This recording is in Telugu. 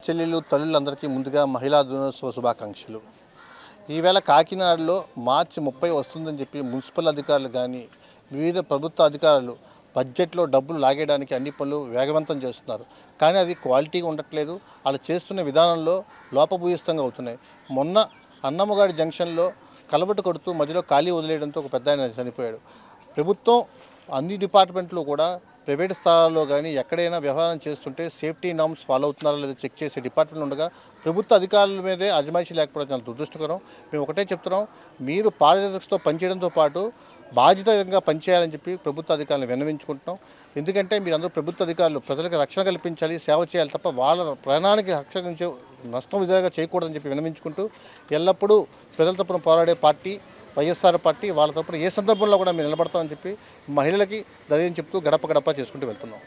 చెల్లెలు తల్లులందరికీ ముందుగా మహిళా దినోత్సవ శుభాకాంక్షలు. ఈవేళ కాకినాడలో మార్చి 30 వస్తుందని చెప్పి మున్సిపల్ అధికారులు కానీ వివిధ ప్రభుత్వ అధికారులు బడ్జెట్లో డబ్బులు లాగేయడానికి అన్ని పనులు వేగవంతం చేస్తున్నారు. కానీ అది క్వాలిటీగా ఉండట్లేదు. అలా చేస్తున్న విధానంలో లోపభూయిష్టంగా అవుతున్నాయి. మొన్న అన్నమ్మగాడి జంక్షన్లో కలబట్టు కొడుతూ మధ్యలో ఖాళీ వదిలేయడంతో ఒక పెద్ద ఆయన చనిపోయాడు. ప్రభుత్వం అన్ని డిపార్ట్మెంట్లు కూడా ప్రైవేట్ స్థలాల్లో కానీ ఎక్కడైనా వ్యవహారం చేస్తుంటే సేఫ్టీ నామ్స్ ఫాలో అవుతున్నారా లేదా చెక్ చేసే డిపార్ట్మెంట్ ఉండగా ప్రభుత్వ అధికారుల మీదే అజమాయిషీ లేకపోవడం చాలా దురదృష్టకరం. మేము ఒకటే చెప్తున్నాం, మీరు పారదర్శకతతో పనిచేయడంతో పాటు బాధ్యతంగా పనిచేయాలని చెప్పి ప్రభుత్వ అధికారులను విన్నవించుకుంటున్నాం. ఎందుకంటే మీరందరూ ప్రభుత్వ అధికారులు ప్రజలకు రక్షణ కల్పించాలి, సేవ చేయాలి తప్ప వాళ్ళ ప్రాణానికి రక్షించే నష్టం విధంగా చేయకూడదని చెప్పి విన్నవించుకుంటూ ఎల్లప్పుడూ ప్రజల తరపున పోరాడే పార్టీ వైఎస్ఆర్ పార్టీ, వాళ్ళ తరపున ఏ సందర్భంలో కూడా మేము నిలబడతామని చెప్పి మహిళలకి ధైర్యం చెప్తూ గడప గడప చేసుకుంటూ వెళ్తున్నాం.